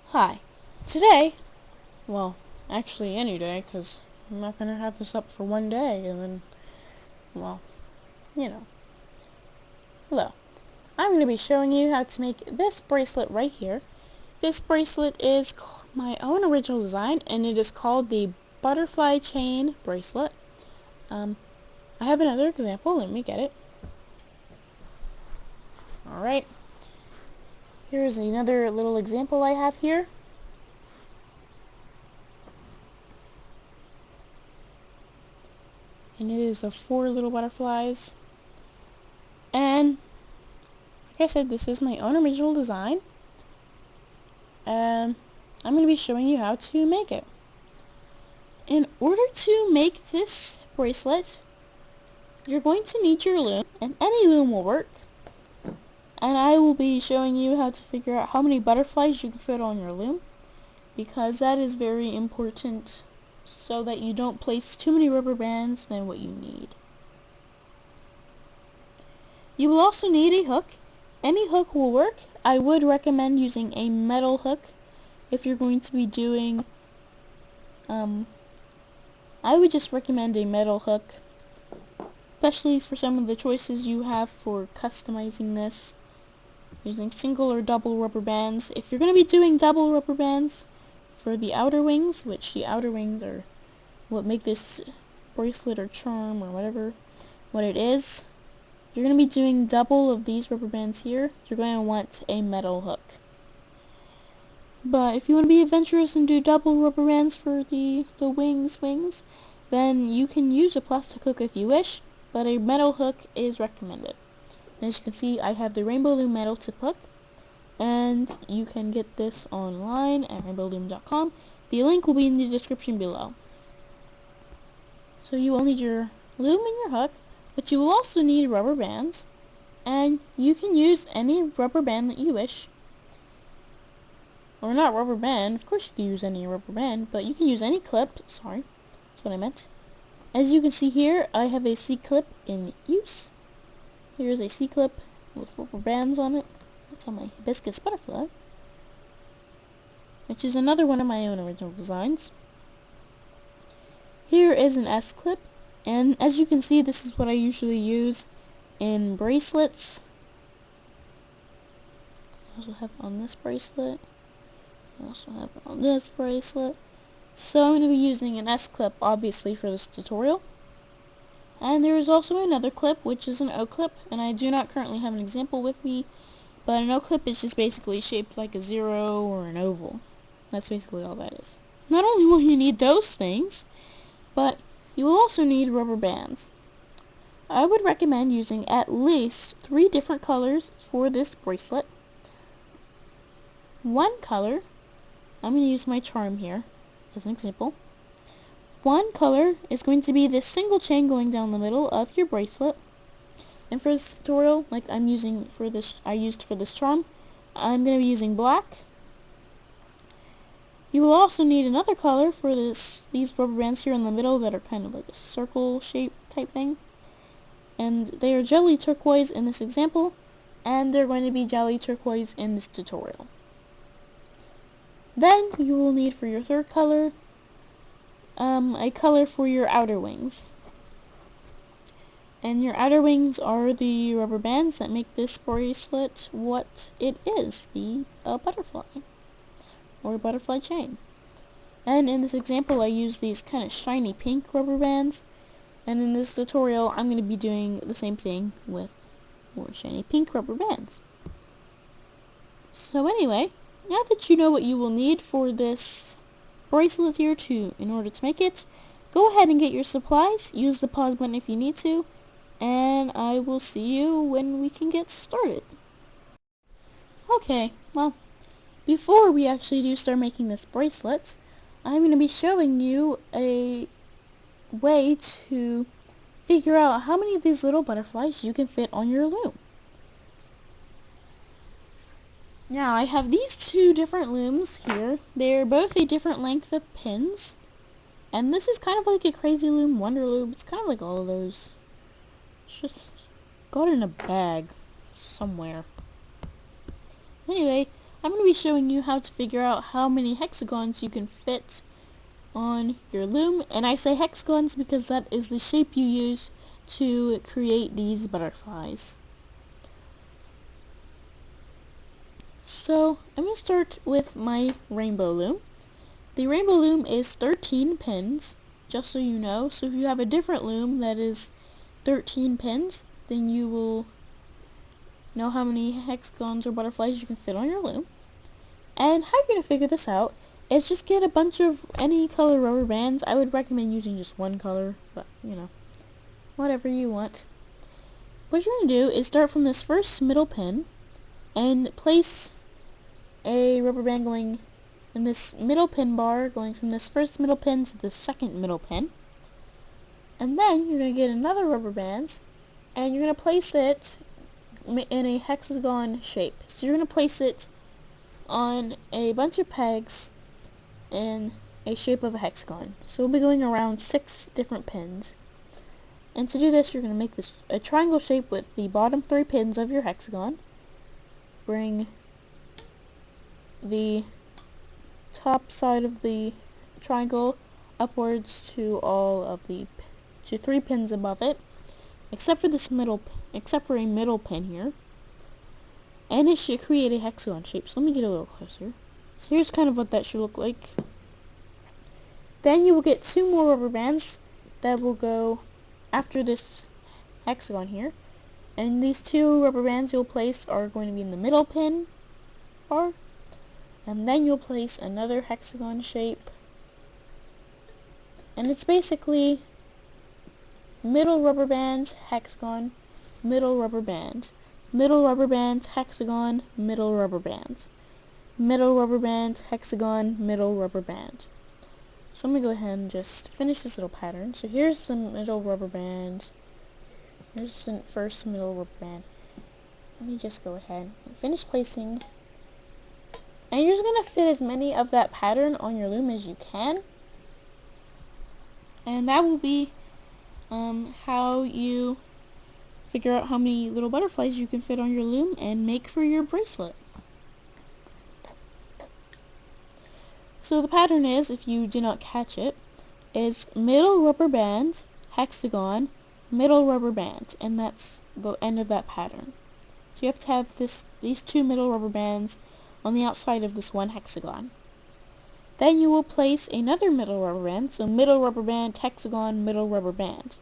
Hi. Today, well, actually any day, because I'm not going to have this up for one day, and then, well, you know. Hello. I'm going to be showing you how to make this bracelet right here. This bracelet is my own original design, and it is called the butterfly chain bracelet. I have another example. Let me get it. Alright. Here's another little example I have here. And it is of 4 little butterflies. And like I said, this is my own original design. And I'm going to be showing you how to make it. In order to make this bracelet, you're going to need your loom, and any loom will work. And I will be showing you how to figure out how many butterflies you can fit on your loom, because that is very important so that you don't place too many rubber bands than what you need. You will also need a hook. Any hook will work. I would recommend using a metal hook if you're going to be doing, I would just recommend a metal hook, especially for some of the choices you have for customizing this, using single or double rubber bands. If you're going to be doing double rubber bands for the outer wings, which the outer wings are what make this bracelet or charm or whatever, what it is, you're going to be doing double of these rubber bands here. You're going to want a metal hook. But if you want to be adventurous and do double rubber bands for the wings, then you can use a plastic hook if you wish, but a metal hook is recommended. As you can see, I have the Rainbow Loom metal tip hook, and you can get this online at rainbowloom.com. The link will be in the description below. So you will need your loom and your hook, but you will also need rubber bands, and you can use any rubber band that you wish. Or not rubber band, of course you can use any rubber band, but you can use any clip, sorry, that's what I meant. As you can see here, I have a C-clip in use. Here's a C-clip with rubber bands on it. That's on my hibiscus butterfly, which is another one of my own original designs. Here is an S-clip, and as you can see, this is what I usually use in bracelets. I also have it on this bracelet. I also have it on this bracelet. So I'm going to be using an S-clip, obviously, for this tutorial. And there is also another clip, which is an O-clip, and I do not currently have an example with me, but an O-clip is just basically shaped like a zero or an oval. That's basically all that is. Not only will you need those things, but you will also need rubber bands. I would recommend using at least 3 different colors for this bracelet. One color, I'm going to use my charm here as an example. One color is going to be this single chain going down the middle of your bracelet. And for this tutorial, like I used for this charm, I'm going to be using black. You will also need another color for these rubber bands here in the middle that are kind of like a circle shape type thing. And they are jelly turquoise in this example, and they're going to be jelly turquoise in this tutorial. Then you will need for your third color, a color for your outer wings. And your outer wings are the rubber bands that make this bracelet what it is, the butterfly, or butterfly chain. And in this example, I use these kind of shiny pink rubber bands, and in this tutorial, I'm going to be doing the same thing with more shiny pink rubber bands. So anyway, now that you know what you will need for this bracelet here in order to make it, go ahead and get your supplies. Use the pause button if you need to, and I will see you when we can get started. Okay, well, before we actually do start making this bracelet, I'm going to be showing you a way to figure out how many of these little butterflies you can fit on your loom. Now, I have these 2 different looms here. They're both a different length of pins. And this is kind of like a cra-z-loom, wonder loom. It's kind of like all of those. It's just got in a bag somewhere. Anyway, I'm going to be showing you how to figure out how many hexagons you can fit on your loom, and I say hexagons because that is the shape you use to create these butterflies. So I'm going to start with my rainbow loom. The rainbow loom is 13 pins, just so you know. So if you have a different loom that is 13 pins, then you will know how many hexagons or butterflies you can fit on your loom. And how you're going to figure this out is just get a bunch of any color rubber bands. I would recommend using just one color, but you know, whatever you want. What you're going to do is start from this first middle pin and place a rubber band going in this middle pin bar, going from this first middle pin to the second middle pin. And then you're going to get another rubber band and you're going to place it in a hexagon shape. So you're going to place it on a bunch of pegs in a shape of a hexagon. So we'll be going around 6 different pins. And to do this, you're going to make this a triangle shape with the bottom 3 pins of your hexagon. Bring the top side of the triangle upwards to all of the 3 pins above it, except for a middle pin here. And it should create a hexagon shape. So let me get a little closer. So here's kind of what that should look like. Then you will get 2 more rubber bands that will go after this hexagon here. And these 2 rubber bands you'll place are going to be in the middle pin bar. And then you'll place another hexagon shape. And it's basically middle rubber band, hexagon, middle rubber band, middle rubber band, hexagon, middle rubber band, middle rubber band, hexagon, middle rubber band. So I'm going to go ahead and just finish this little pattern. So here's the middle rubber band. Here's the first middle rubber band. Let me just go ahead and finish placing. And you're just going to fit as many of that pattern on your loom as you can. And that will be how you figure out how many little butterflies you can fit on your loom and make for your bracelet. So the pattern is, if you did not catch it, is middle rubber band, hexagon, middle rubber band, and that's the end of that pattern. So you have to have these 2 middle rubber bands on the outside of this one hexagon. Then you will place another middle rubber band, so middle rubber band, hexagon, middle rubber band,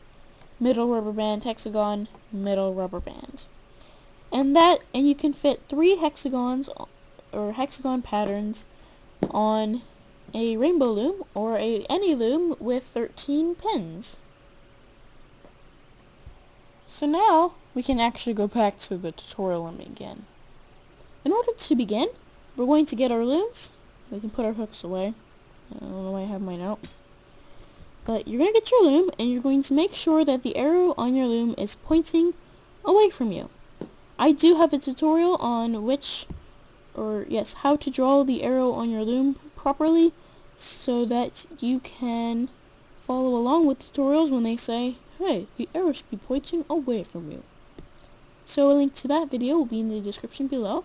middle rubber band, hexagon, middle rubber band. And you can fit 3 hexagons or hexagon patterns on a rainbow loom or any loom with 13 pins. So now we can actually go back to the tutorial and begin. In order to begin, we're going to get our looms. We can put our hooks away. I don't know why I have mine out. But you're going to get your loom and you're going to make sure that the arrow on your loom is pointing away from you. I do have a tutorial on how to draw the arrow on your loom properly so that you can follow along with tutorials when they say, hey, the arrow should be pointing away from you. So a link to that video will be in the description below.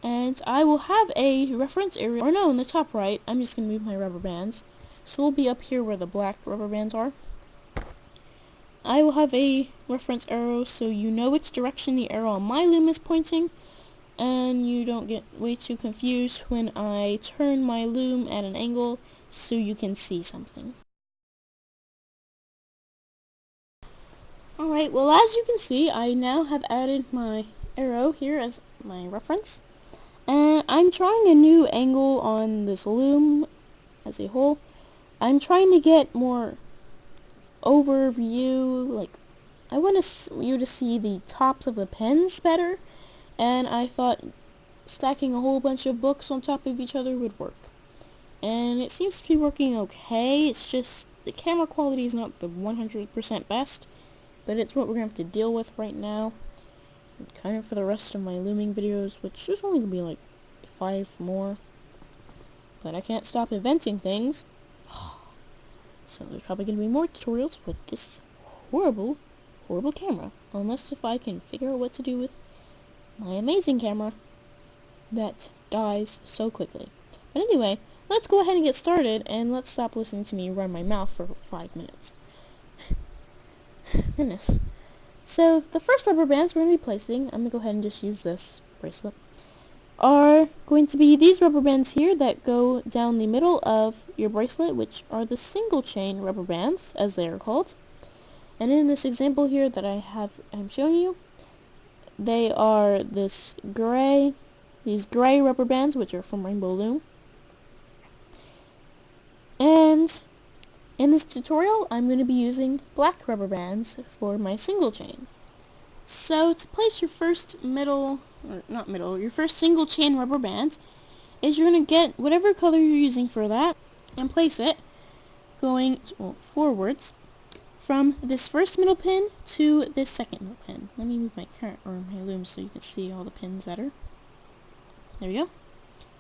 And I will have a reference area, or no, in the top right. I'm just going to move my rubber bands. So we'll be up here where the black rubber bands are. I will have a reference arrow so you know which direction the arrow on my loom is pointing, and you don't get way too confused when I turn my loom at an angle so you can see something. Alright, well as you can see, I now have added my arrow here as my reference. And I'm trying a new angle on this loom as a whole. I'm trying to get more overview, like I want you to see the tops of the pins better, and I thought stacking a whole bunch of books on top of each other would work. And it seems to be working okay. It's just the camera quality is not the 100% best, but it's what we're going to have to deal with right now. Kind of for the rest of my looming videos, which there's only going to be like 5 more. But I can't stop inventing things. So there's probably going to be more tutorials with this horrible horrible camera, unless if I can figure out what to do with my amazing camera that dies so quickly. But anyway, let's go ahead and get started, and let's stop listening to me run my mouth for 5 minutes. Goodness. So, the first rubber bands we're going to be placing, I'm going to go ahead and just use this bracelet, are going to be these rubber bands here that go down the middle of your bracelet, which are the single chain rubber bands, as they are called. And in this example here that I'm showing you, they are these gray rubber bands, which are from Rainbow Loom. And in this tutorial, I'm going to be using black rubber bands for my single chain. So to place your first your first single chain rubber band, is you're going to get whatever color you're using for that and place it going forwards from this first middle pin to this second middle pin. Let me move my loom so you can see all the pins better. There we go.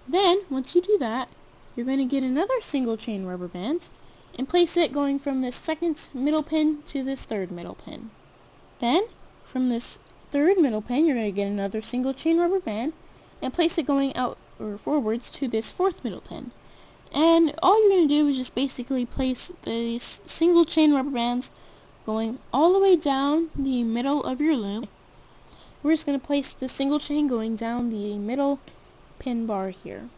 Then, once you do that, you're going to get another single chain rubber band and place it going from this second middle pin to this third middle pin. Then, from this third middle pin, you're going to get another single chain rubber band and place it going out or forwards to this fourth middle pin. And all you're going to do is just basically place these single chain rubber bands going all the way down the middle of your loom. We're just going to place the single chain going down the middle pin bar here.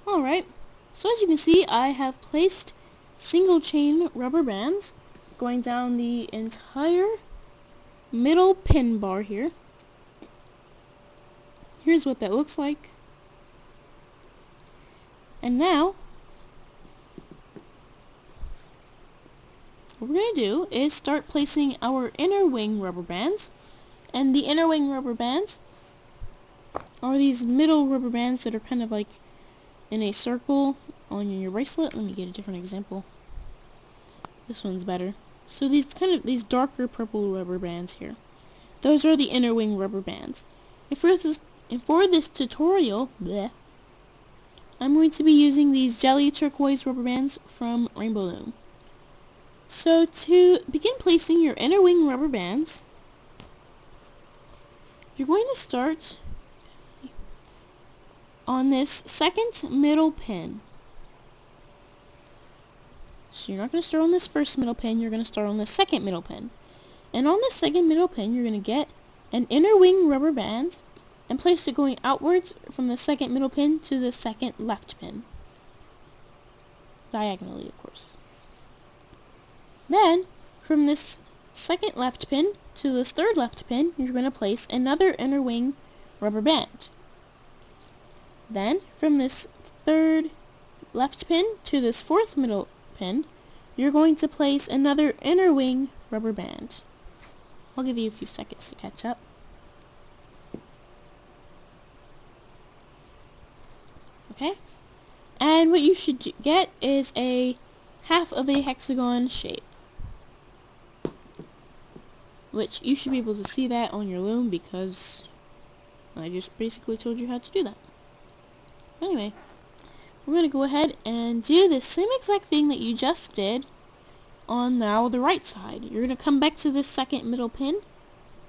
Alright, so as you can see, I have placed single chain rubber bands going down the entire middle pin bar here. Here's what that looks like. And now, what we're going to do is start placing our inner wing rubber bands. And the inner wing rubber bands are these middle rubber bands that are kind of like in a circle on your bracelet. Let me get a different example. This one's better. So these darker purple rubber bands here, those are the inner wing rubber bands. And for this tutorial, I'm going to be using these jelly turquoise rubber bands from Rainbow Loom. So to begin placing your inner wing rubber bands, you're going to start on this second middle pin. So you're not going to start on this first middle pin, you're going to start on the second middle pin. And on this second middle pin, you're going to get an inner wing rubber band and place it going outwards from the second middle pin to the second left pin. Diagonally, of course. Then, from this second left pin to this third left pin, you're going to place another inner wing rubber band. Then, from this third left pin to this fourth middle pin, you're going to place another inner wing rubber band. I'll give you a few seconds to catch up. Okay? And what you should get is a half of a hexagon shape, which you should be able to see that on your loom because I just basically told you how to do that. Anyway, we're going to go ahead and do the same exact thing that you just did on now the right side. You're going to come back to this second middle pin,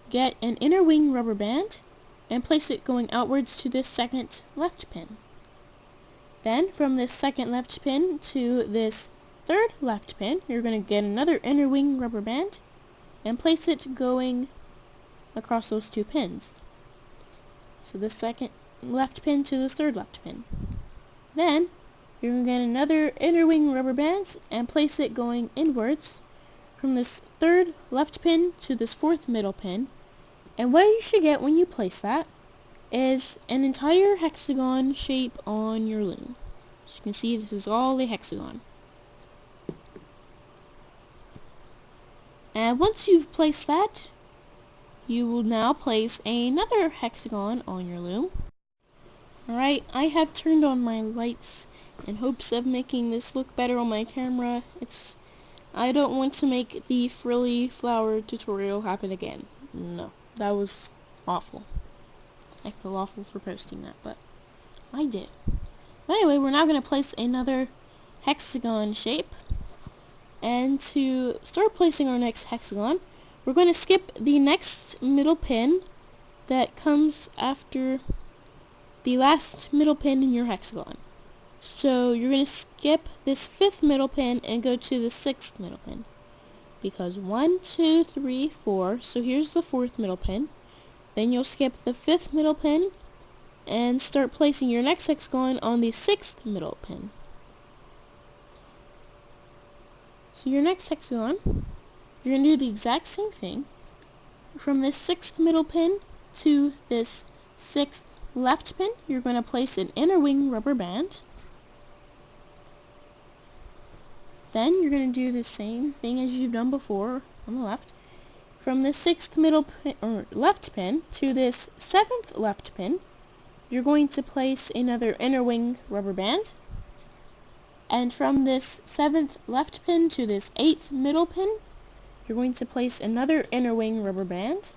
get an inner wing rubber band, and place it going outwards to this second left pin. Then, from this second left pin to this third left pin, you're going to get another inner wing rubber band and place it going across those two pins. So this second left pin to this third left pin. Then, you're going to get another inner wing rubber band and place it going inwards from this third left pin to this fourth middle pin. And what you should get when you place that is an entire hexagon shape on your loom. As you can see, this is all a hexagon. And once you've placed that, you will now place another hexagon on your loom. Alright, I have turned on my lights in hopes of making this look better on my camera. I don't want to make the frilly flower tutorial happen again. No. That was awful. I feel awful for posting that, but I did. But anyway, we're now going to place another hexagon shape. And to start placing our next hexagon, we're going to skip the next middle pin that comes after the last middle pin in your hexagon. So you're going to skip this 5th middle pin and go to the 6th middle pin. Because 1, 2, 3, 4, so here's the 4th middle pin. Then you'll skip the 5th middle pin and start placing your next hexagon on the 6th middle pin. So your next hexagon, you're going to do the exact same thing. From this 6th middle pin to this 6th left pin, you're going to place an inner wing rubber band. Then you're going to do the same thing as you've done before on the left. From the 6th middle pin, or left pin to this 7th left pin, you're going to place another inner wing rubber band. And from this 7th left pin to this 8th middle pin, you're going to place another inner wing rubber band.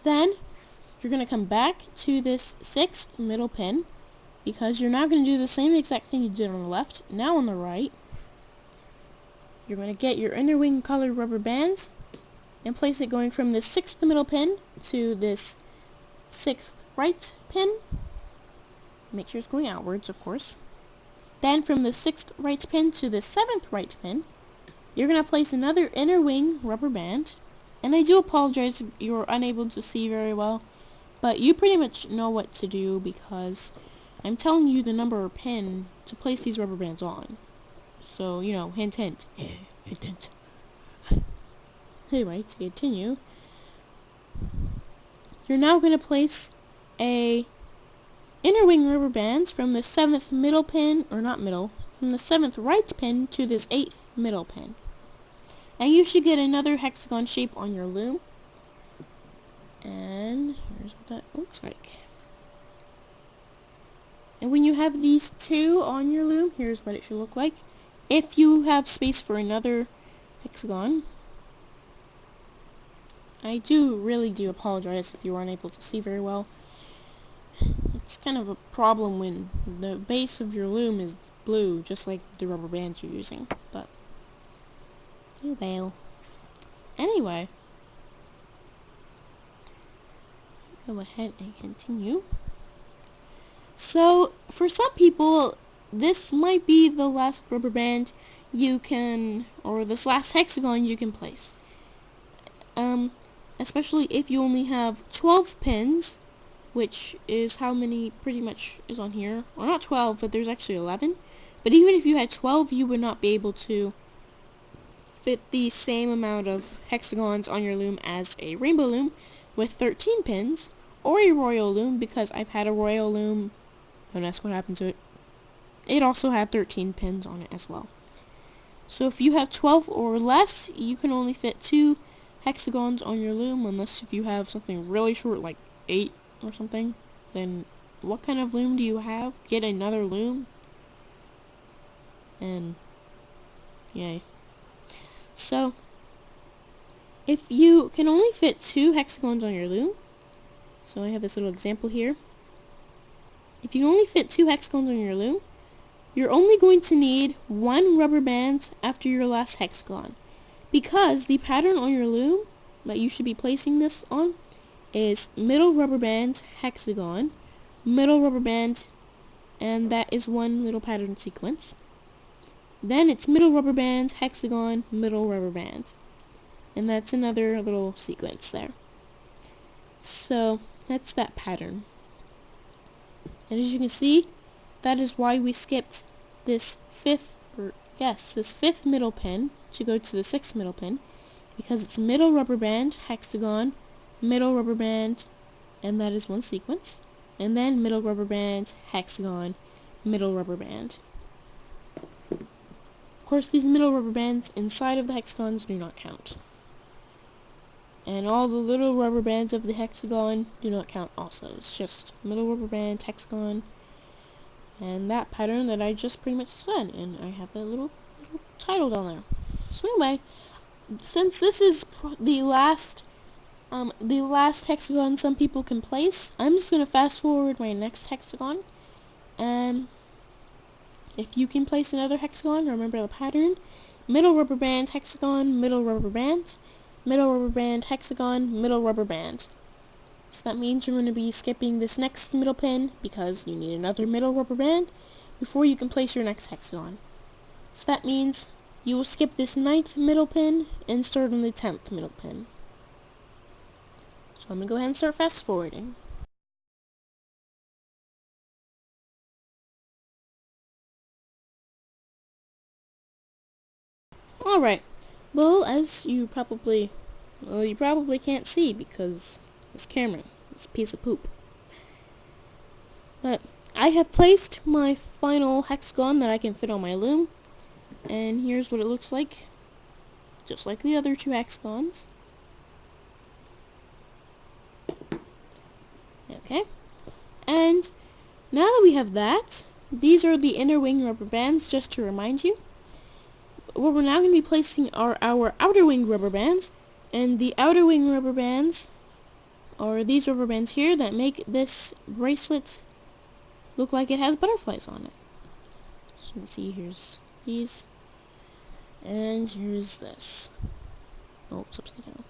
Then you're going to come back to this 6th middle pin, because you're now going to do the same exact thing you did on the left, now on the right. You're going to get your inner wing colored rubber bands and place it going from the 6th middle pin to this 6th right pin. Make sure it's going outwards, of course. Then from the 6th right pin to the 7th right pin, you're going to place another inner wing rubber band. And I do apologize if you're unable to see very well, but you pretty much know what to do because I'm telling you the number or pin to place these rubber bands on. So, you know, hint hint. Hint hint. Anyway, to continue, you're now going to place a inner wing rubber bands from the 7th middle pin, or not middle, from the 7th right pin to this 8th middle pin. And you should get another hexagon shape on your loom. And here's what that looks like. And when you have these two on your loom, here's what it should look like. If you have space for another hexagon, I really do apologize if you were unable to see very well. It's kind of a problem when the base of your loom is blue, just like the rubber bands you're using, but you will. Anyway, go ahead and continue. So, for some people, this might be the last rubber band you can, or this last hexagon you can place. Especially if you only have 12 pins, which is how many pretty much is on here. Well, not 12, but there's actually 11. But even if you had 12, you would not be able to fit the same amount of hexagons on your loom as a rainbow loom with 13 pins, or a royal loom, because I've had a royal loom, don't ask what happened to it. It also had 13 pins on it as well. So if you have 12 or less, you can only fit 2 hexagons on your loom, unless if you have something really short like 8 or something. Then what kind of loom do you have? Get another loom. And yay. So if you can only fit 2 hexagons on your loom, so I have this little example here. If you can only fit 2 hexagons on your loom, you're only going to need 1 rubber band after your last hexagon, because the pattern on your loom that you should be placing this on is middle rubber band, hexagon, middle rubber band, and that is one little pattern sequence. Then it's middle rubber band, hexagon, middle rubber band, and that's another little sequence there. So that's that pattern. And as you can see, that is why we skipped this fifth middle pin to go to the 6th middle pin, because it's middle rubber band, hexagon, middle rubber band, and that is one sequence, and then middle rubber band, hexagon, middle rubber band. Of course, these middle rubber bands inside of the hexagons do not count. And all the little rubber bands of the hexagon do not count also. It's just middle rubber band, hexagon, and that pattern that I just pretty much said. And I have a little title down there. So anyway, since this is the last The last hexagon some people can place. I'm just going to fast forward my next hexagon, and if you can place another hexagon, remember the pattern: middle rubber band, hexagon, middle rubber band, middle rubber band, hexagon, middle rubber band. So that means you're going to be skipping this next middle pin because you need another middle rubber band before you can place your next hexagon. So that means you will skip this 9th middle pin and start on the 10th middle pin. So I'm going to go ahead and start fast forwarding. Alright, well, as you probably can't see because this camera is a piece of poop. But I have placed my final hexagon that I can fit on my loom, and here's what it looks like, just like the other 2 hexagons. Okay, and now that we have that, these are the inner wing rubber bands, just to remind you. Well, we're now going to be placing our outer wing rubber bands, and the outer wing rubber bands are these rubber bands here that make this bracelet look like it has butterflies on it. So you can see here's these, and here's this. Oh, it's upside down.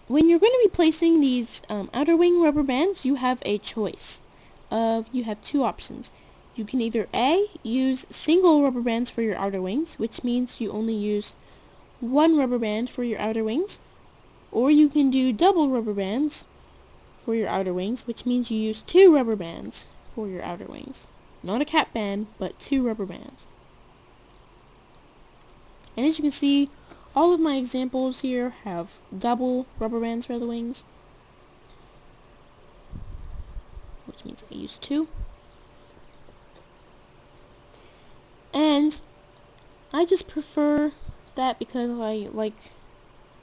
When you're going to be placing these outer wing rubber bands, you have a choice of, you have 2 options. You can either A, use single rubber bands for your outer wings, which means you only use 1 rubber band for your outer wings, or you can do double rubber bands for your outer wings, which means you use 2 rubber bands for your outer wings. Not a cap band, but 2 rubber bands. And as you can see, all of my examples here have double rubber bands for the wings, which means I use 2. And I just prefer that because I like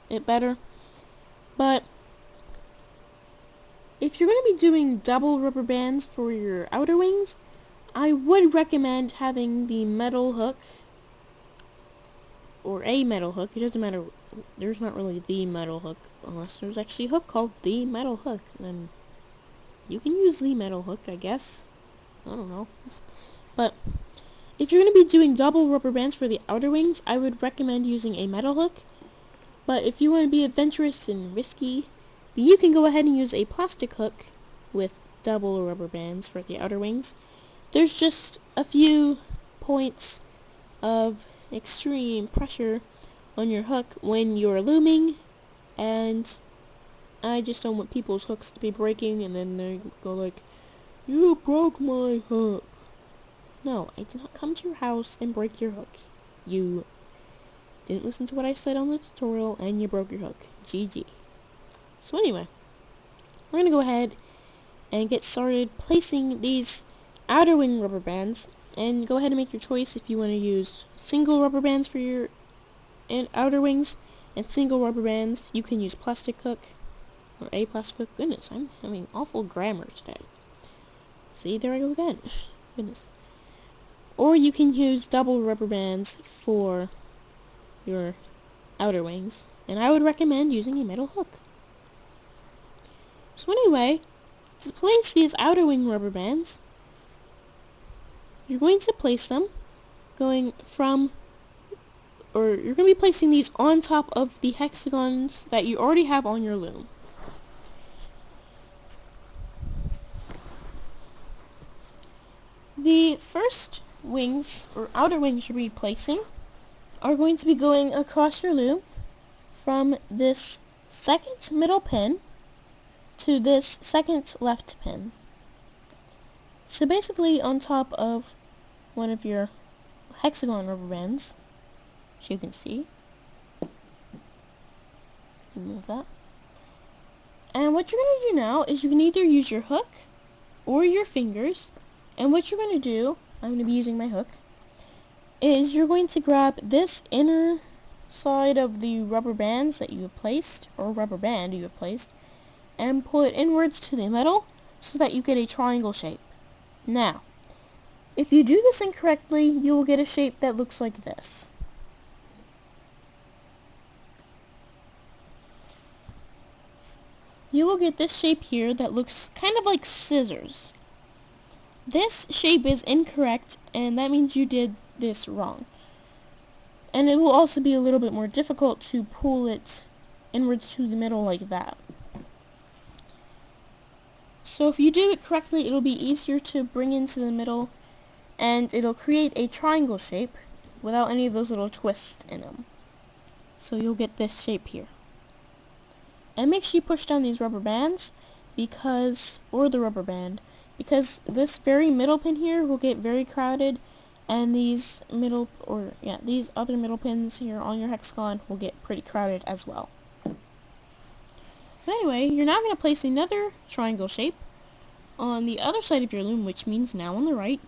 it better. But if you're going to be doing double rubber bands for your outer wings, I would recommend having the metal hook, or a metal hook. It doesn't matter. There's not really the metal hook, unless there's actually a hook called the metal hook. Then you can use the metal hook, I guess. I don't know. But if you're going to be doing double rubber bands for the outer wings, I would recommend using a metal hook. But if you want to be adventurous and risky, then you can go ahead and use a plastic hook with double rubber bands for the outer wings. There's just a few points of extreme pressure on your hook when you're looming, and I just don't want people's hooks to be breaking and then they go like, "You broke my hook." No, I did not come to your house and break your hook. You didn't listen to what I said on the tutorial and you broke your hook. GG. So anyway, we're going to go ahead and get started placing these outer wing rubber bands, and go ahead and make your choice if you want to use single rubber bands for your outer wings and single rubber bands. You can use plastic hook or a plastic hook. Goodness, I'm having awful grammar today. See, there I go again. Goodness. Or you can use double rubber bands for your outer wings, and I would recommend using a metal hook. So anyway, to place these outer wing rubber bands, you're going to place them you're going to be placing these on top of the hexagons that you already have on your loom. The first wings, or outer wings you'll be placing, are going to be going across your loom from this second middle pin to this second left pin. So basically on top of one of your hexagon rubber bands, as you can see. Remove that. And what you're going to do now is you can either use your hook or your fingers, and what you're going to do, I'm going to be using my hook, is you're going to grab this inner side of the rubber bands that you have placed, or rubber band you have placed, and pull it inwards to the middle so that you get a triangle shape. Now, if you do this incorrectly, you will get a shape that looks like this. you will get this shape here that looks kind of like scissors. This shape is incorrect, and that means you did this wrong. And it will also be a little bit more difficult to pull it inwards to the middle like that. So if you do it correctly, it'll be easier to bring into the middle, and it'll create a triangle shape without any of those little twists in them. So you'll get this shape here. And make sure you push down these rubber bands, or the rubber band, because this very middle pin here will get very crowded, and these other middle pins here on your hexagon will get pretty crowded as well. But anyway, you're now going to place another triangle shape on the other side of your loom, which means now on the right.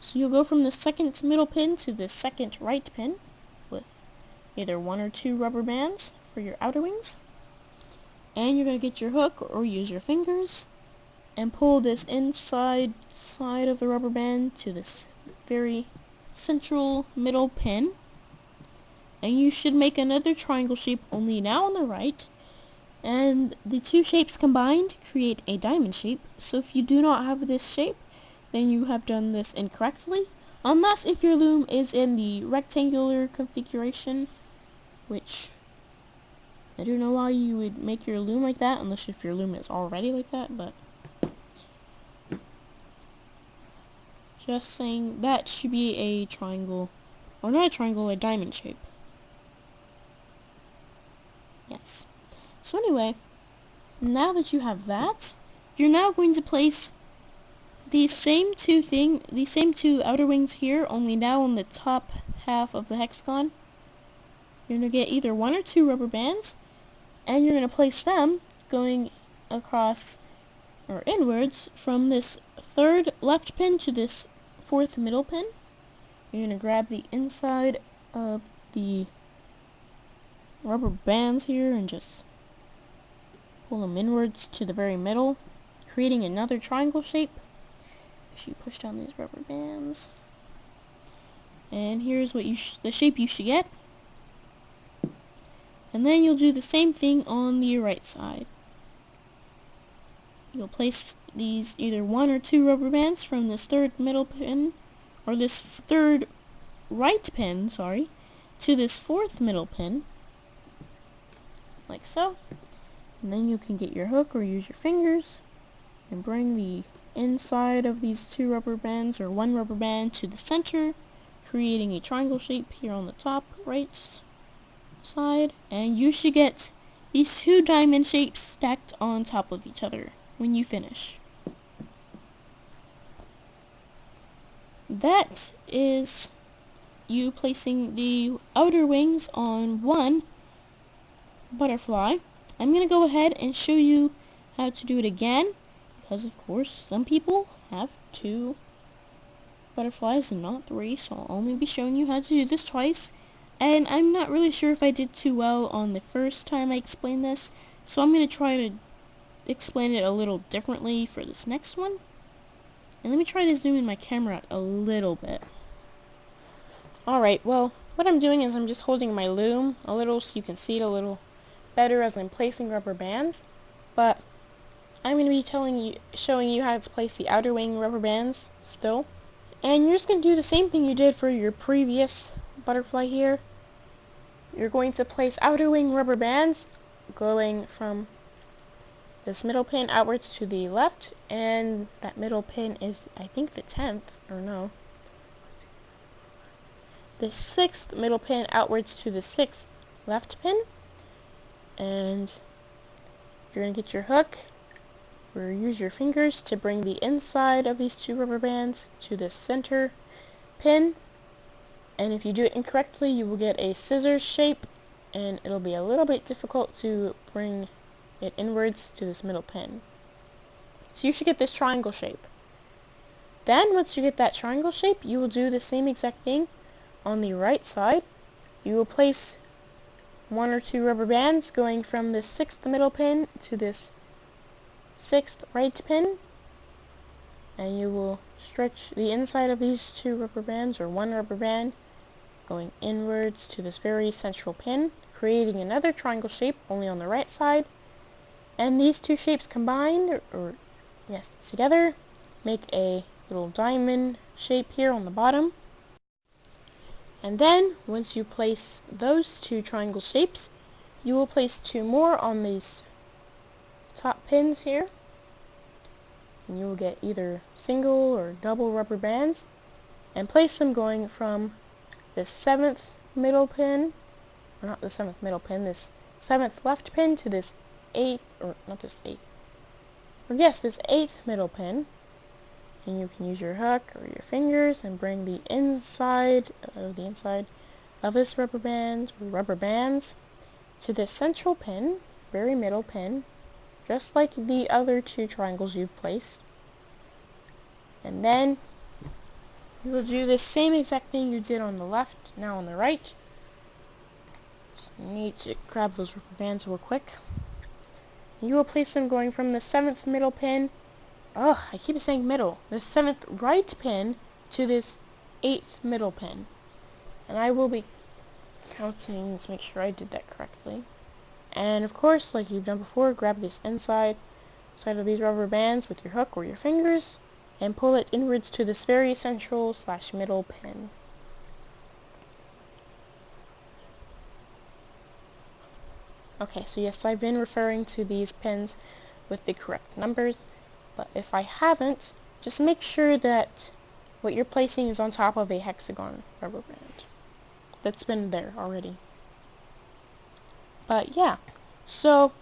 So you'll go from the second middle pin to the second right pin with either 1 or 2 rubber bands for your outer wings. And you're going to get your hook or use your fingers and pull this inside side of the rubber band to this very central middle pin. And you should make another triangle shape, only now on the right. And the two shapes combined create a diamond shape. So if you do not have this shape, then you have done this incorrectly. Unless if your loom is in the rectangular configuration, which I don't know why you would make your loom like that, unless if your loom is already like that, but just saying that should be a triangle, or not a triangle, a diamond shape. Yes. So anyway, now that you have that, you're now going to place these same two outer wings here, only now on the top half of the hexagon. You're going to get either 1 or 2 rubber bands, and you're going to place them going across or inwards from this 3rd left pin to this 4th middle pin. You're going to grab the inside of the rubber bands here and just pull them inwards to the very middle, creating another triangle shape. You push down these rubber bands, and here's what the shape you should get. And then you'll do the same thing on the right side. You'll place these either 1 or 2 rubber bands from this 3rd middle pin, or this 3rd right pin, sorry, to this 4th middle pin, like so. And then you can get your hook or use your fingers and bring the inside of these 2 rubber bands or 1 rubber band to the center, creating a triangle shape here on the top right side. And you should get these 2 diamond shapes stacked on top of each other when you finish. That is you placing the outer wings on 1 butterfly. I'm going to go ahead and show you how to do it again, because of course some people have 2 butterflies and not 3, so I'll only be showing you how to do this twice. And I'm not really sure if I did too well on the first time I explained this, so I'm going to try to explain it a little differently for this next one. And let me try to zoom in my camera out a little bit. Alright, well, what I'm doing is I'm just holding my loom a little so you can see it a little better as I'm placing rubber bands, but I'm going to be showing you how to place the outer wing rubber bands still. And you're just going to do the same thing you did for your previous butterfly here. You're going to place outer wing rubber bands going from this middle pin outwards to the left, and that middle pin is, I think, the 10th, or no, the 6th middle pin outwards to the 6th left pin. And you're going to get your hook or use your fingers to bring the inside of these 2 rubber bands to the center pin. And if you do it incorrectly, you will get a scissors shape, and it'll be a little bit difficult to bring it inwards to this middle pin. So you should get this triangle shape. Then once you get that triangle shape, you will do the same exact thing on the right side. You will place 1 or 2 rubber bands going from this 6th middle pin to this 6th right pin, and you will stretch the inside of these 2 rubber bands or 1 rubber band going inwards to this very central pin, creating another triangle shape only on the right side. And these two shapes combined, or yes, together, make a little diamond shape here on the bottom. And then, once you place those two triangle shapes, you will place two more on these top pins here. And you will get either single or double rubber bands, and place them going from this 7th middle pin, or not the 7th middle pin, this 7th left pin to this 8th, or not this 8th, or yes, this 8th middle pin. And you can use your hook or your fingers and bring the inside of this rubber band or rubber bands to this central pin, very middle pin, just like the other two triangles you've placed. And then you will do the same exact thing you did on the left, now on the right. Just need to grab those rubber bands real quick. You will place them going from the 7th middle pin, I keep saying middle, the 7th right pin to this 8th middle pin. And I will be counting to make sure I did that correctly. And of course, like you've done before, grab this side of these rubber bands with your hook or your fingers and pull it inwards to this very central / middle pin. Okay, so yes, I've been referring to these pins with the correct numbers, but if I haven't, just make sure that what you're placing is on top of a hexagon rubber band that's been there already. But yeah, so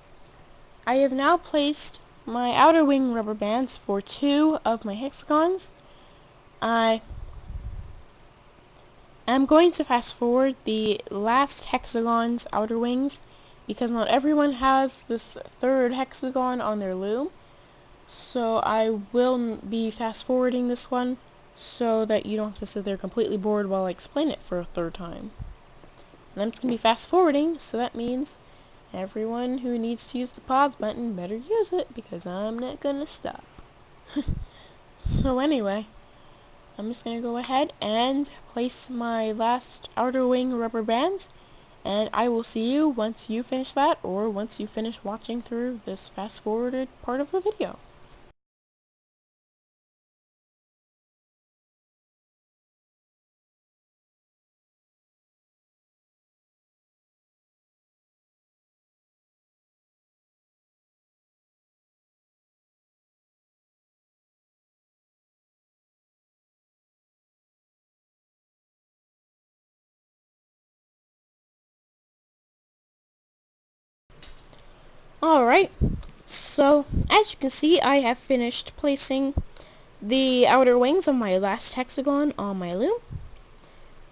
I have now placed my outer wing rubber bands for 2 of my hexagons. I am going to fast forward the last hexagon's outer wings because not everyone has this 3rd hexagon on their loom. So I will be fast forwarding this one so that you don't have to sit there completely bored while I explain it for a 3rd time. And I'm just going to be fast forwarding, so that means everyone who needs to use the pause button better use it because I'm not going to stop. So anyway, I'm just going to go ahead and place my last outer wing rubber bands, and I will see you once you finish that, or once you finish watching through this fast forwarded part of the video. Alright, so as you can see, I have finished placing the outer wings of my last hexagon on my loom,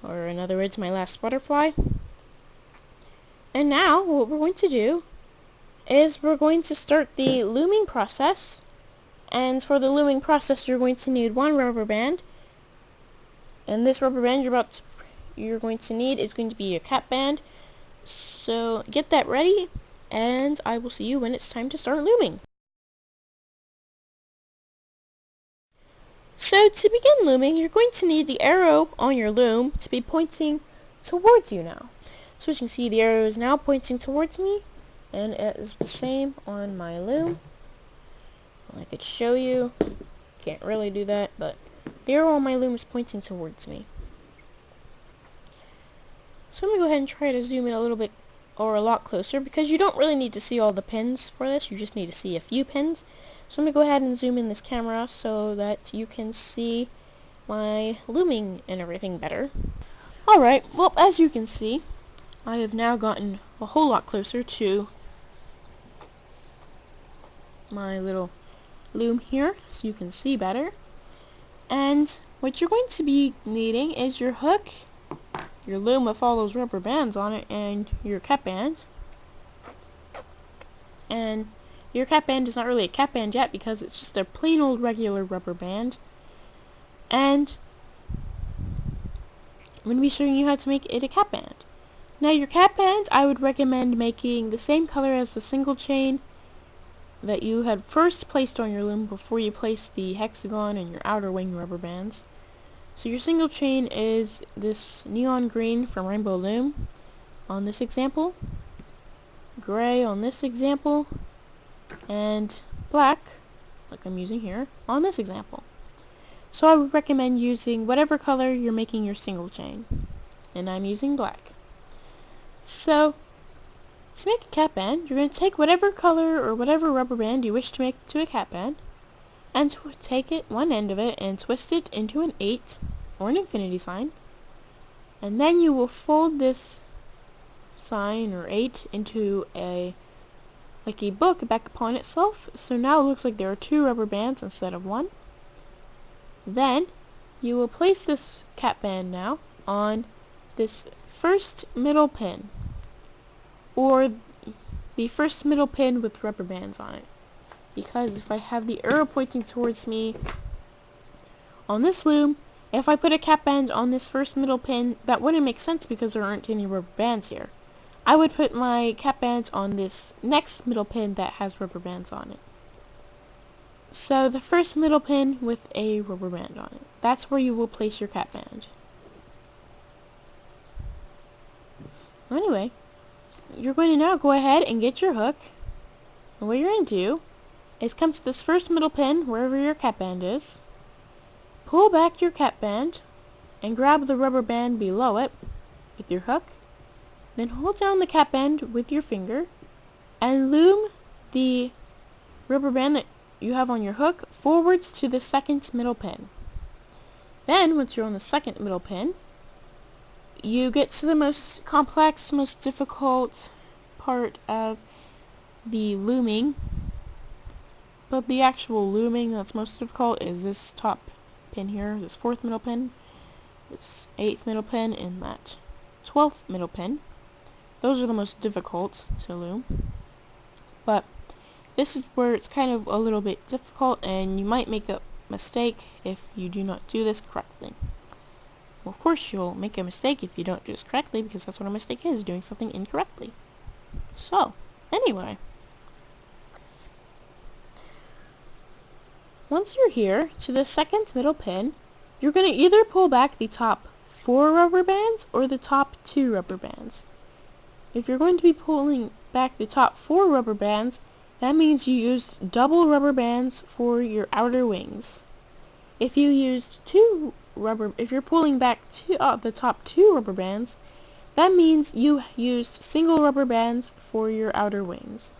or in other words, my last butterfly. And now what we're going to do is we're going to start the looming process. And for the looming process, you're going to need 1 rubber band, and this rubber band you're going to need is going to be a cap band. So get that ready, and I will see you when it's time to start looming. So to begin looming, you're going to need the arrow on your loom to be pointing towards you now. So as you can see, the arrow is now pointing towards me, and it is the same on my loom. I could show you, can't really do that, but the arrow on my loom is pointing towards me. So I'm going to go ahead and try to zoom in a little bit, or a lot closer, because you don't really need to see all the pins for this, you just need to see a few pins. So I'm going to go ahead and zoom in this camera so that you can see my looming and everything better. Alright, well, as you can see, I have now gotten a whole lot closer to my little loom here, so you can see better. And what you're going to be needing is your hook, your loom with all those rubber bands on it, and your cap band. And your cap band is not really a cap band yet because it's just a plain old regular rubber band. And I'm going to be showing you how to make it a cap band. Now your cap band, I would recommend making the same color as the single chain that you had first placed on your loom before you placed the hexagon and your outer wing rubber bands. So your single chain is this neon green from Rainbow Loom on this example, gray on this example, and black, like I'm using here on this example. So I would recommend using whatever color you're making your single chain, and I'm using black. So to make a cap band, you're going to take whatever color or whatever rubber band you wish to make to a cap band, and take it, one end of it, and twist it into an 8 or an infinity sign, and then you will fold this sign or 8 into like a book back upon itself. So now it looks like there are 2 rubber bands instead of 1. Then you will place this cap band now on this first middle pin, or the first middle pin with rubber bands on it, because if I have the arrow pointing towards me on this loom, if I put a cap band on this first middle pin, that wouldn't make sense because there aren't any rubber bands here. I would put my cap band on this next middle pin that has rubber bands on it. So the first middle pin with a rubber band on it, that's where you will place your cap band. Anyway, you're going to now go ahead and get your hook, and what you're going to do is come to this first middle pin wherever your cap band is, pull back your cap band and grab the rubber band below it with your hook, then hold down the cap band with your finger and loom the rubber band that you have on your hook forwards to the second middle pin. Then once you're on the second middle pin, you get to the most complex, most difficult part of the looming, but the actual looming that's most difficult is this top pin here, this 4th middle pin, this 8th middle pin, and that 12th middle pin. Those are the most difficult to loom, but this is where it's kind of a little bit difficult, and you might make a mistake if you do not do this correctly. Well, of course you'll make a mistake if you don't do this correctly, because that's what a mistake is, doing something incorrectly. So, anyway, once you're here to the second middle pin, you're going to either pull back the top 4 rubber bands or the top 2 rubber bands. If you're going to be pulling back the top 4 rubber bands, that means you used double rubber bands for your outer wings. If you used if you're pulling back the top 2 rubber bands, that means you used single rubber bands for your outer wings.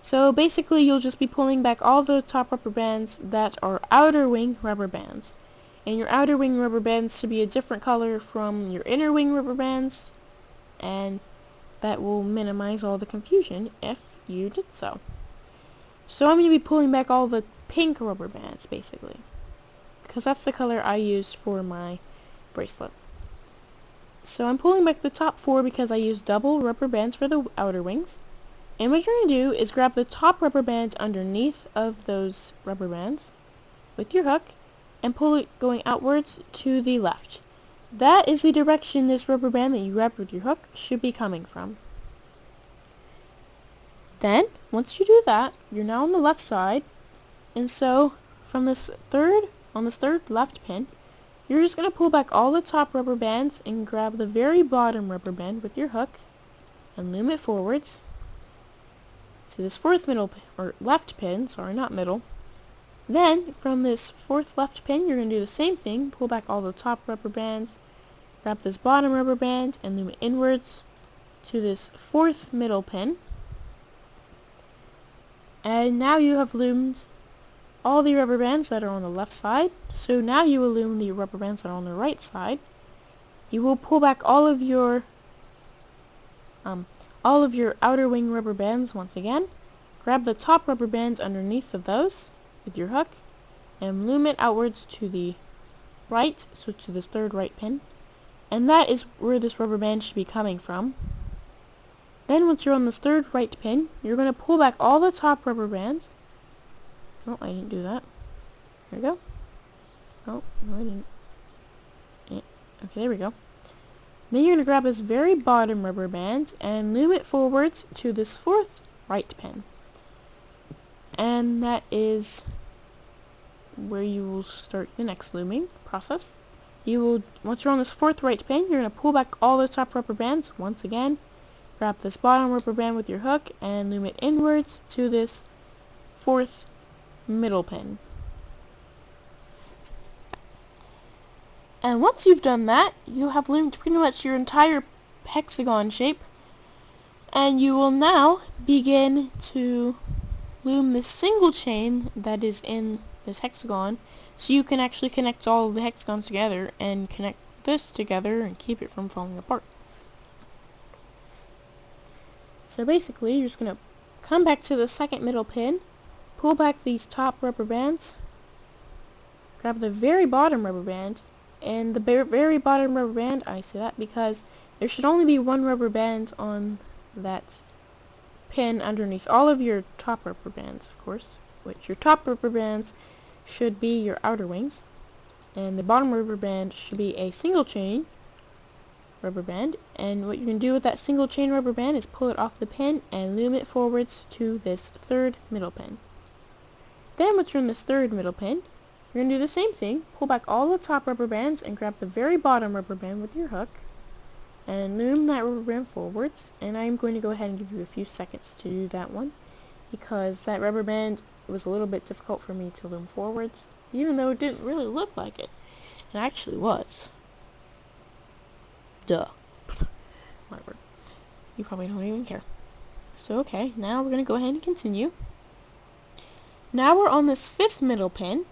So basically you'll just be pulling back all the top rubber bands that are outer wing rubber bands. And your outer wing rubber bands should be a different color from your inner wing rubber bands, and that will minimize all the confusion if you did so. So I'm going to be pulling back all the pink rubber bands, basically, because that's the color I used for my bracelet. So I'm pulling back the top 4 because I used double rubber bands for the outer wings. And what you're going to do is grab the top rubber bands underneath of those rubber bands with your hook and pull it going outwards to the left. That is the direction this rubber band that you grabbed with your hook should be coming from. Then, once you do that, you're now on the left side, and so from this third left pin, you're just going to pull back all the top rubber bands and grab the very bottom rubber band with your hook and loom it forwards to this 4th middle or left pin, sorry, not middle. Then from this 4th left pin, you're going to do the same thing, pull back all the top rubber bands, grab this bottom rubber band and loom it inwards to this 4th middle pin. And now you have loomed all the rubber bands that are on the left side. So now you will loom the rubber bands that are on the right side. You will pull back all of your outer wing rubber bands once again. Grab the top rubber bands underneath of those with your hook and loom it outwards to the right, so to this 3rd right pin. And that is where this rubber band should be coming from. Then once you're on this 3rd right pin, you're going to pull back all the top rubber bands. Oh, I didn't do that. There we go. Oh, no I didn't. Yeah. Okay, there we go. Then you're going to grab this very bottom rubber band and loom it forwards to this 4th right pin. And that is where you will start the next looming process. You will, once you're on this 4th right pin, you're going to pull back all the top rubber bands once again. grab this bottom rubber band with your hook and loom it inwards to this fourth middle pin. And once you've done that, you have loomed pretty much your entire hexagon shape, and you will now begin to loom this single chain that is in this hexagon, so you can actually connect all of the hexagons together and connect this together and keep it from falling apart. So basically, you're just going to come back to the second middle pin, pull back these top rubber bands, grab the very bottom rubber band, and the very bottom rubber band, I say that because there should only be one rubber band on that pin underneath all of your top rubber bands, of course, which your top rubber bands should be your outer wings, and the bottom rubber band should be a single chain rubber band. And what you can do with that single chain rubber band is pull it off the pin and loom it forwards to this third middle pin. Then once you're in this third middle pin, you're going to do the same thing, pull back all the top rubber bands and grab the very bottom rubber band with your hook and loom that rubber band forwards. And I'm going to go ahead and give you a few seconds to do that one, because that rubber band was a little bit difficult for me to loom forwards, even though it didn't really look like it. It actually was. Duh. Whatever. You probably don't even care. So okay, now we're going to go ahead and continue. Now we're on this fifth middle pin,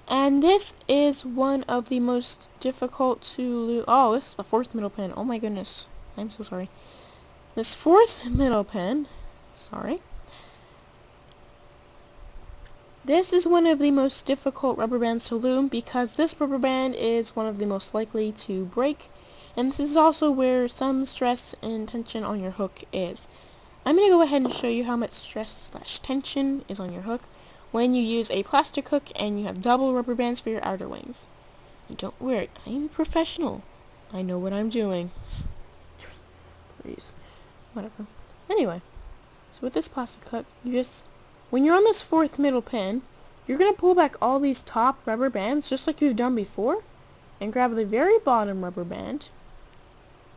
and this is one of the most difficult to loom. Oh, this is the fourth middle pin. Oh my goodness. I'm so sorry. This fourth middle pin, sorry. This is one of the most difficult rubber bands to loom because this rubber band is one of the most likely to break, and this is also where some stress and tension on your hook is. I'm going to go ahead and show you how much stress / tension is on your hook when you use a plastic hook and you have double rubber bands for your outer wings. And don't worry, I am a professional. I know what I'm doing. Please. Whatever. Anyway, so with this plastic hook, when you're on this fourth middle pin, you're going to pull back all these top rubber bands just like you've done before and grab the very bottom rubber band.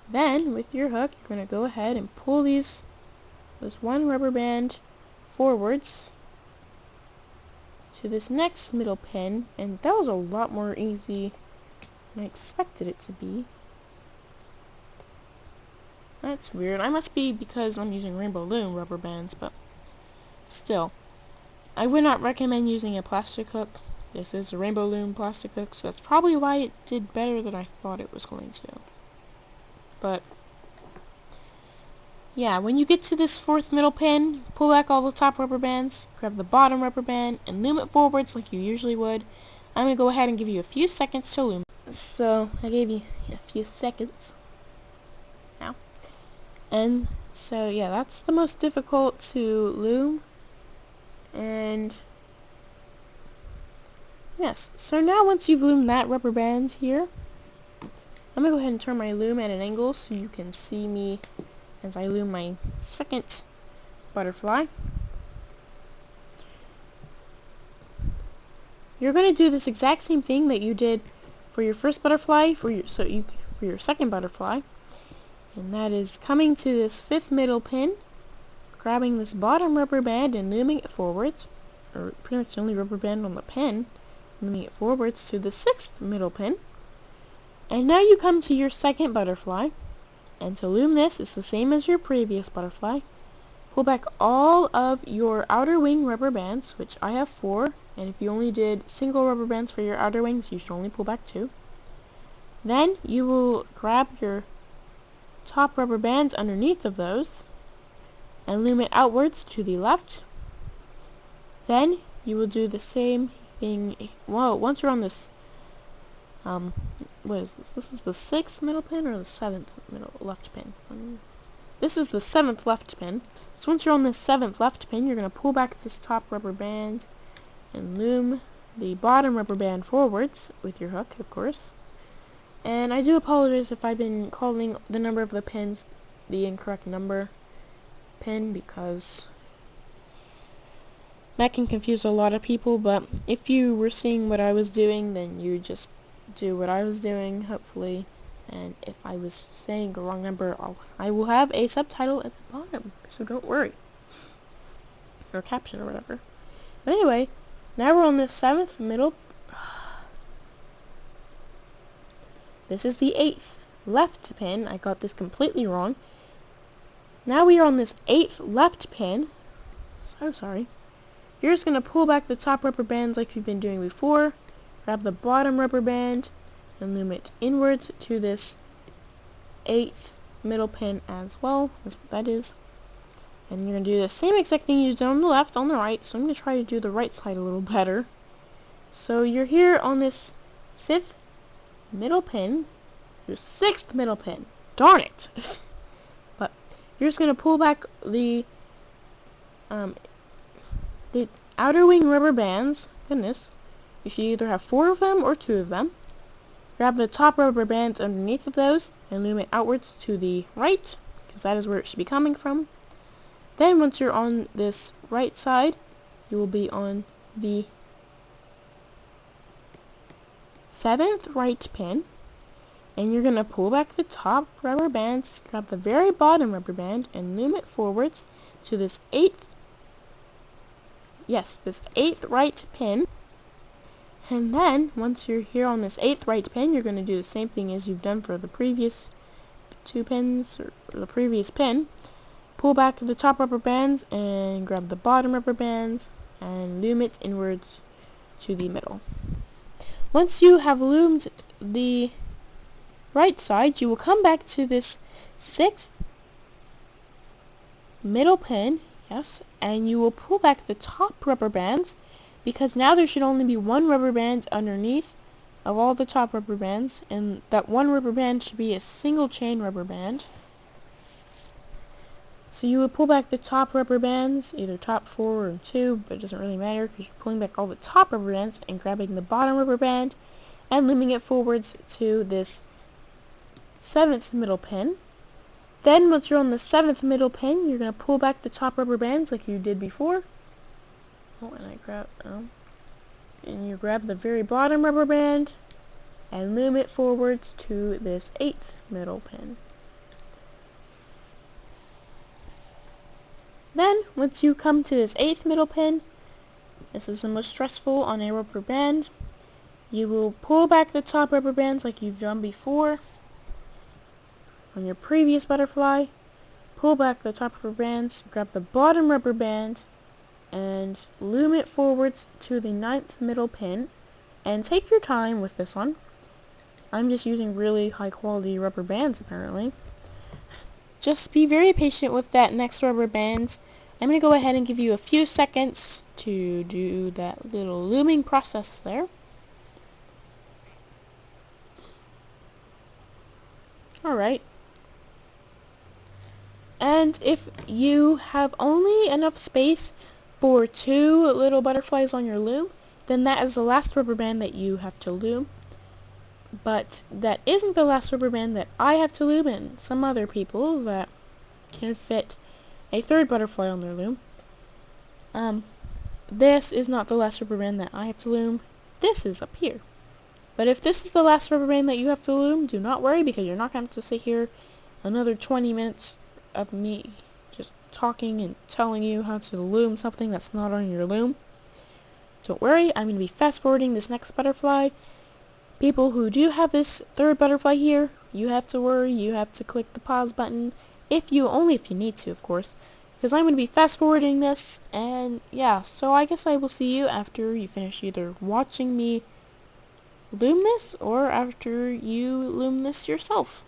Then, with your hook, you're going to go ahead and pull this one rubber band forwards to this next middle pin, and that was a lot more easy than I expected it to be. That's weird. I must be because I'm using Rainbow Loom rubber bands, but still. I would not recommend using a plastic hook. This is a Rainbow Loom plastic hook, so that's probably why it did better than I thought it was going to. But yeah, when you get to this fourth middle pin, pull back all the top rubber bands, grab the bottom rubber band, and loom it forwards like you usually would. I'm going to go ahead and give you a few seconds to loom. So, I gave you a few seconds now. And so, yeah, that's the most difficult to loom. And yes, so now once you've loomed that rubber band here, I'm going to go ahead and turn my loom at an angle so you can see me as I loom my second butterfly. You're going to do this exact same thing that you did for your first butterfly, for your second butterfly, and that is coming to this fifth middle pin, grabbing this bottom rubber band and looming it forwards, or pretty much the only rubber band on the pin, looming it forwards to the sixth middle pin. And now you come to your second butterfly, and to loom this, it's the same as your previous butterfly. Pull back all of your outer wing rubber bands, which I have 4, and if you only did single rubber bands for your outer wings, you should only pull back 2. Then you will grab your top rubber bands underneath of those, and loom it outwards to the left. Then you will do the same thing. Whoa, once you're on this, what is this? This is the 6th middle pin or the 7th middle left pin? This is the 7th left pin. So once you're on this 7th left pin, you're going to pull back this top rubber band and loom the bottom rubber band forwards with your hook, of course. And I do apologize if I've been calling the number of the pins the incorrect number pin, because that can confuse a lot of people, but if you were seeing what I was doing, then you just do what I was doing, hopefully, And if I was saying the wrong number, I will have a subtitle at the bottom, so don't worry. Or caption or whatever. But anyway, now we're on the 7th middle. This is the 8th left pin. I got this completely wrong. Now we are on this 8th left pin. So sorry. You're just going to pull back the top rubber bands like you've been doing before. Grab the bottom rubber band and loom it inwards to this 8th middle pin as well. That's what that is. And you're going to do the same exact thing you did on the left, on the right. So I'm going to try to do the right side a little better. So you're here on this 5th middle pin, your 6th middle pin. Darn it! But you're just going to pull back the outer wing rubber bands. Goodness. You should either have 4 of them or 2 of them. Grab the top rubber bands underneath of those and loom it outwards to the right, because that is where it should be coming from. Then once you're on this right side, you will be on the 7th right pin, and you're going to pull back the top rubber bands, grab the very bottom rubber band, and loom it forwards to this 8th right pin. And then, once you're here on this 8th right pin, you're going to do the same thing as you've done for the previous 2 pins, or the previous pin. Pull back the top rubber bands and grab the bottom rubber bands and loom it inwards to the middle. Once you have loomed the right side, you will come back to this 6th middle pin, yes, and you will pull back the top rubber bands, because now there should only be 1 rubber band underneath of all the top rubber bands, and that 1 rubber band should be a single chain rubber band. So you would pull back the top rubber bands, either top 4 or 2, but it doesn't really matter because you're pulling back all the top rubber bands and grabbing the bottom rubber band and looming it forwards to this 7th middle pin. Then once you're on the 7th middle pin, you're going to pull back the top rubber bands like you did before. And you grab the very bottom rubber band and loom it forwards to this 8th middle pin. Then, once you come to this 8th middle pin, this is the most stressful on a rubber band, you will pull back the top rubber bands like you've done before on your previous butterfly, pull back the top rubber bands, grab the bottom rubber band, and loom it forwards to the 9th middle pin, and take your time with this one. I'm just using really high quality rubber bands apparently. Just be very patient with that next rubber band. I'm going to go ahead and give you a few seconds to do that little looming process there. Alright. And if you have only enough space for 2 little butterflies on your loom, then that is the last rubber band that you have to loom. But that isn't the last rubber band that I have to loom, and some other people that can fit a 3rd butterfly on their loom. This is not the last rubber band that I have to loom. This is up here. But if this is the last rubber band that you have to loom, do not worry, because you're not going to have to sit here another 20 minutes of me just talking and telling you how to loom something that's not on your loom. Don't worry, I'm going to be fast forwarding this next butterfly. People who do have this 3rd butterfly here, you have to worry, you have to click the pause button, only if you need to, of course, because I'm going to be fast forwarding this, and yeah, so I guess I will see you after you finish either watching me loom this, or after you loom this yourself.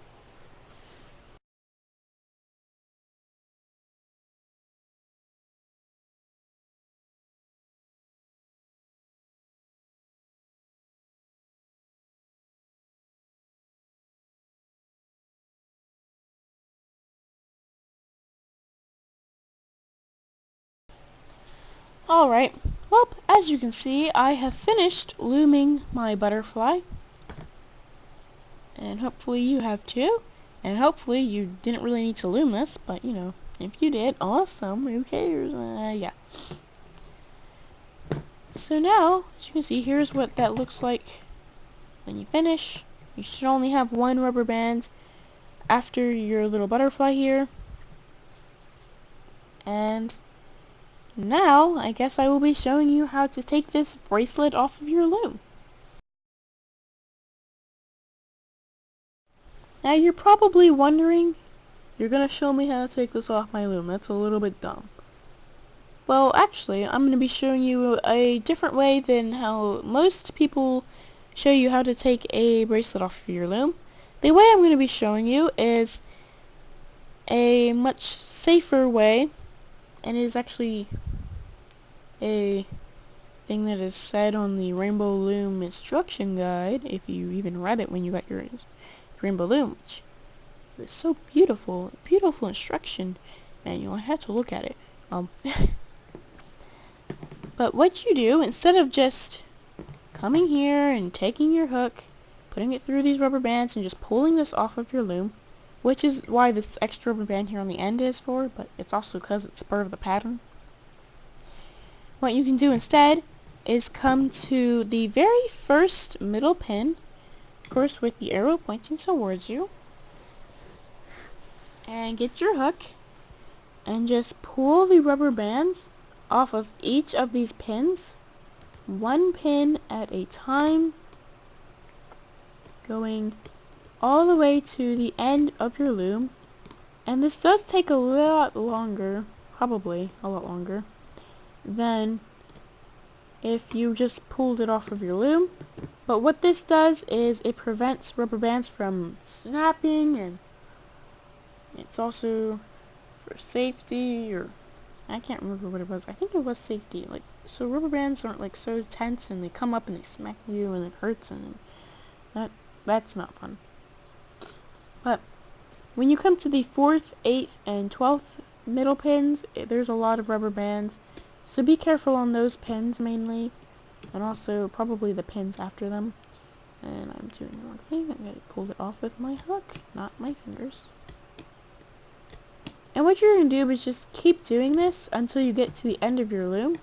Alright, well, as you can see, I have finished looming my butterfly. And hopefully you have too. And hopefully you didn't really need to loom this, but you know, if you did, awesome, who cares? Yeah. So now, as you can see, here's what that looks like when you finish. You should only have one rubber band after your little butterfly here. And now, I guess I will be showing you how to take this bracelet off of your loom. Now you're probably wondering, you're gonna show me how to take this off my loom. That's a little bit dumb. Well, actually, I'm gonna be showing you a different way than how most people show you how to take a bracelet off of your loom. The way I'm gonna be showing you is a much safer way, and it is actually a thing that is said on the Rainbow Loom instruction guide, if you even read it when you got your Rainbow Loom, which is so beautiful instruction manual. I had to look at it. But what you do, instead of just coming here and taking your hook, putting it through these rubber bands and just pulling this off of your loom, which is why this extra rubber band here on the end is for, but it's also because it's part of the pattern. What you can do instead is come to the very first middle pin, of course with the arrow pointing towards you, and get your hook and just pull the rubber bands off of each of these pins, one pin at a time, going all the way to the end of your loom. And this does take a lot longer, probably a lot longer, than if you just pulled it off of your loom. But what this does is it prevents rubber bands from snapping, and it's also for safety, or I can't remember what it was. I think it was safety. Like, so rubber bands aren't like so tense and they come up and they smack you and it hurts, and that's not fun. But when you come to the 4th, 8th, and 12th middle pins, there's a lot of rubber bands, so be careful on those pins mainly, and also probably the pins after them. And I'm doing the wrong thing. I'm going to pull it off with my hook, not my fingers. And what you're going to do is just keep doing this until you get to the end of your loom.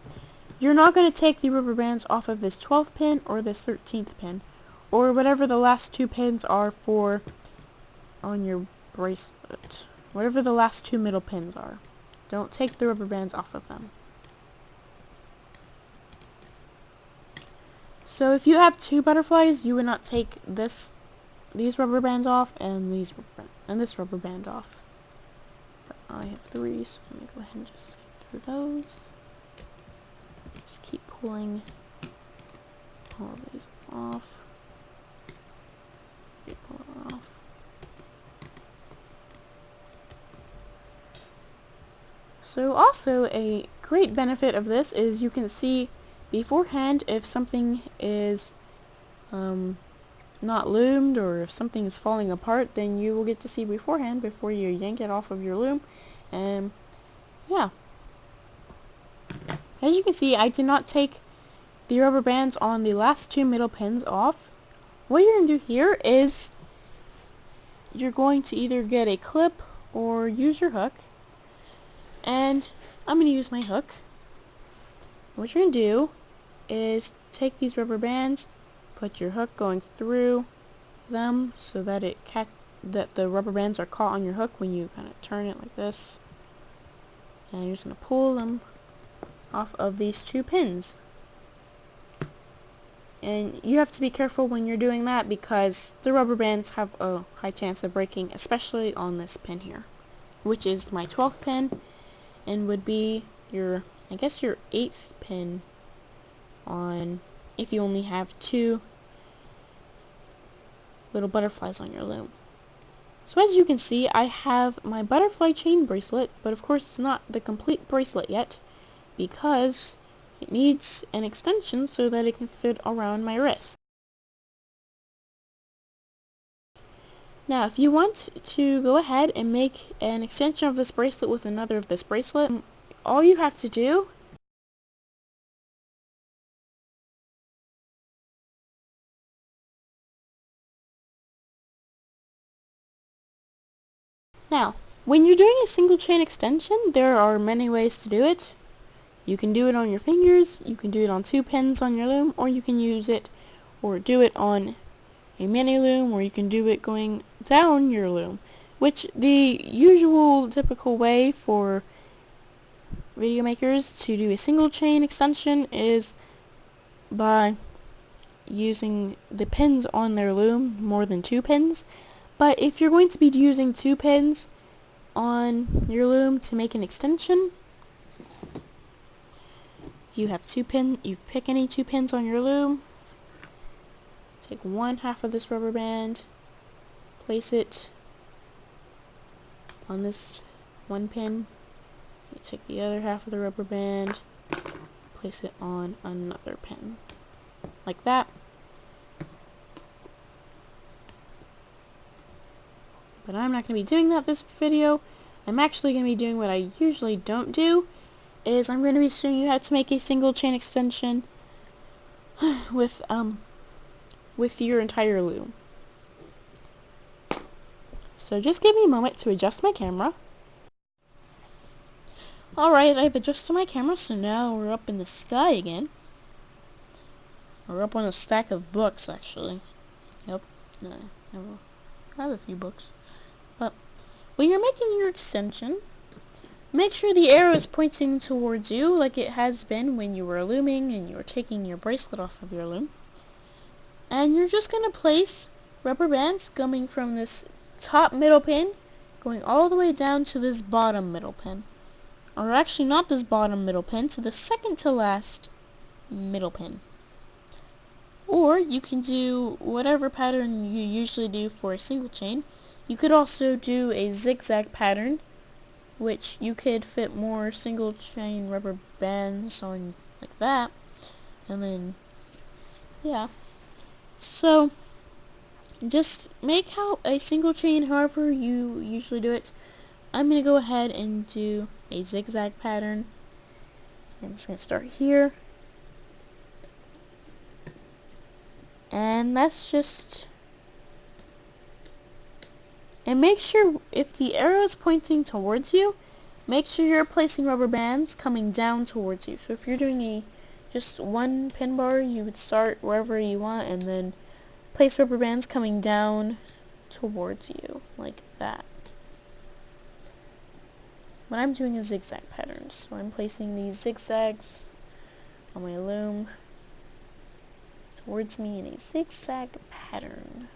You're not going to take the rubber bands off of this 12th pin or this 13th pin, or whatever the last two pins are for on your bracelet. Whatever the last two middle pins are. Don't take the rubber bands off of them. So if you have two butterflies, you would not take these rubber bands off and this rubber band off. But I have 3, so I'm going to go ahead and just skip through those. Just keep pulling all of these off. Pull it off. So also a great benefit of this is you can see beforehand if something is not loomed, or if something is falling apart, then you will get to see beforehand before you yank it off of your loom. And yeah, as you can see, I did not take the rubber bands on the last two middle pins off. What you're going to do here is you're going to either get a clip or use your hook, and I'm going to use my hook. What you're going to do is take these rubber bands, put your hook going through them so that that the rubber bands are caught on your hook when you kind of turn it like this, and you're just going to pull them off of these two pins. And you have to be careful when you're doing that because the rubber bands have a high chance of breaking, especially on this pin here, which is my 12th pin and would be your, I guess, your 8th pin on if you only have two little butterflies on your loom. So as you can see, I have my butterfly chain bracelet, but of course it's not the complete bracelet yet because it needs an extension so that it can fit around my wrist. Now if you want to go ahead and make an extension of this bracelet with another of this bracelet, all you have to do Now, when you're doing a single chain extension, there are many ways to do it. You can do it on your fingers, you can do it on two pins on your loom, or you can use it or do it on a mini loom, or you can do it going down your loom, which the usual typical way for video makers to do a single chain extension is by using the pins on their loom, more than 2 pins. But if you're going to be using 2 pins on your loom to make an extension, you pick any 2 pins on your loom, take one half of this rubber band, place it on this one pin, you take the other half of the rubber band, place it on another pin, like that. But I'm not going to be doing that this video. I'm actually going to be doing what I usually don't do, is I'm going to be showing you how to make a single chain extension with your entire loom. So just give me a moment to adjust my camera. Alright, I've adjusted my camera, so now we're up in the sky again. We're up on a stack of books, actually. Yep, I have a few books. But when you're making your extension, make sure the arrow is pointing towards you like it has been when you were looming and you were taking your bracelet off of your loom. And you're just going to place rubber bands coming from this top middle pin, going all the way down to this bottom middle pin. Or actually not this bottom middle pin, to the second to last middle pin. Or you can do whatever pattern you usually do for a single chain. You could also do a zigzag pattern, which you could fit more single chain rubber bands on like that. And then, yeah. So, just make out a single chain however you usually do it. I'm going to go ahead and do a zigzag pattern. I'm just going to start here. And that's just... And make sure, if the arrow is pointing towards you, make sure you're placing rubber bands coming down towards you. So if you're doing just one pin bar, you would start wherever you want and then place rubber bands coming down towards you, like that. But I'm doing a zigzag pattern, so I'm placing these zigzags on my loom towards me in a zigzag pattern.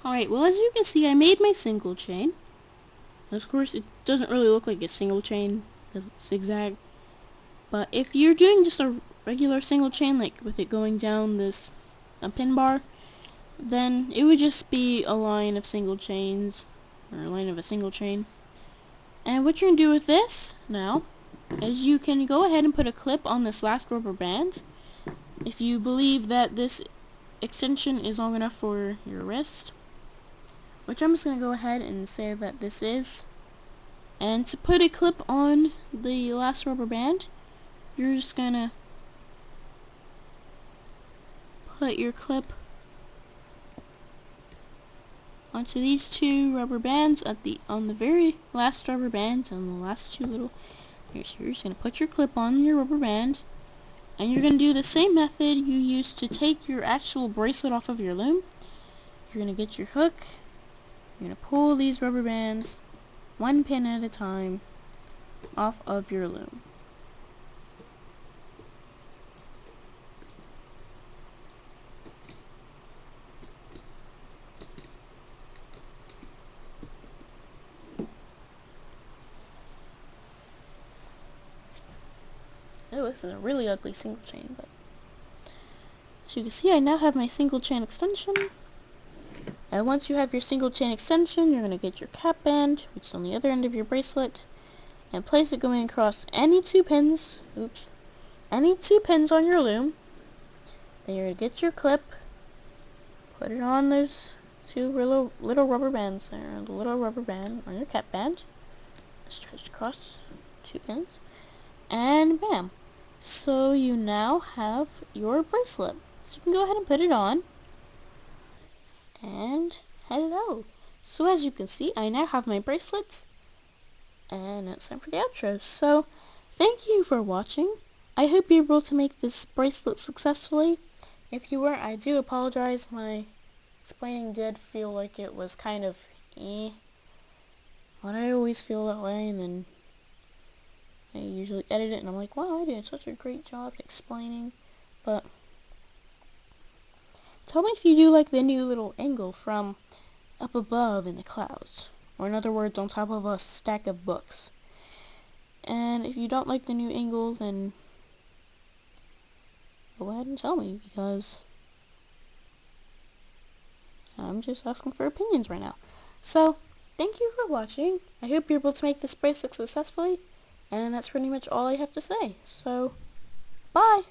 Alright, well as you can see I made my single chain. Of course it doesn't really look like a single chain because it's zigzag. But if you're doing just a regular single chain, like with it going down this pin bar, then it would just be a line of single chains, or a line of a single chain. And what you're going to do with this now is you can go ahead and put a clip on this last rubber band if you believe that this extension is long enough for your wrist, which I'm just going to go ahead and say that this is. And to put a clip on the last rubber band, you're just going to put your clip onto these two rubber bands on the very last rubber bands on the last two little here. So you're just going to put your clip on your rubber band, and you're going to do the same method you used to take your actual bracelet off of your loom. You're going to get your hook, you're going to pull these rubber bands one pin at a time off of your loom. Oh, this is a really ugly single chain, but as you can see, I now have my single chain extension. And once you have your single chain extension, you're going to get your cap band, which is on the other end of your bracelet, and place it going across any two pins, any two pins on your loom. Then you're going to get your clip, put it on those two little rubber bands there, the little rubber band on your cap band, stretch across two pins, and bam. So you now have your bracelet. So you can go ahead and put it on. And hello. So as you can see, I now have my bracelets. And it's time for the outro. So thank you for watching. I hope you're able to make this bracelet successfully. If you weren't, I do apologize. My explaining did feel like it was kind of but I always feel that way, and then I usually edit it and I'm like, wow, I did such a great job explaining. But tell me if you do like the new little angle from up above in the clouds, or in other words, on top of a stack of books. And if you don't like the new angle, then go ahead and tell me, because I'm just asking for opinions right now. So thank you for watching. I hope you're able to make this bracelet successfully. And that's pretty much all I have to say. So, bye!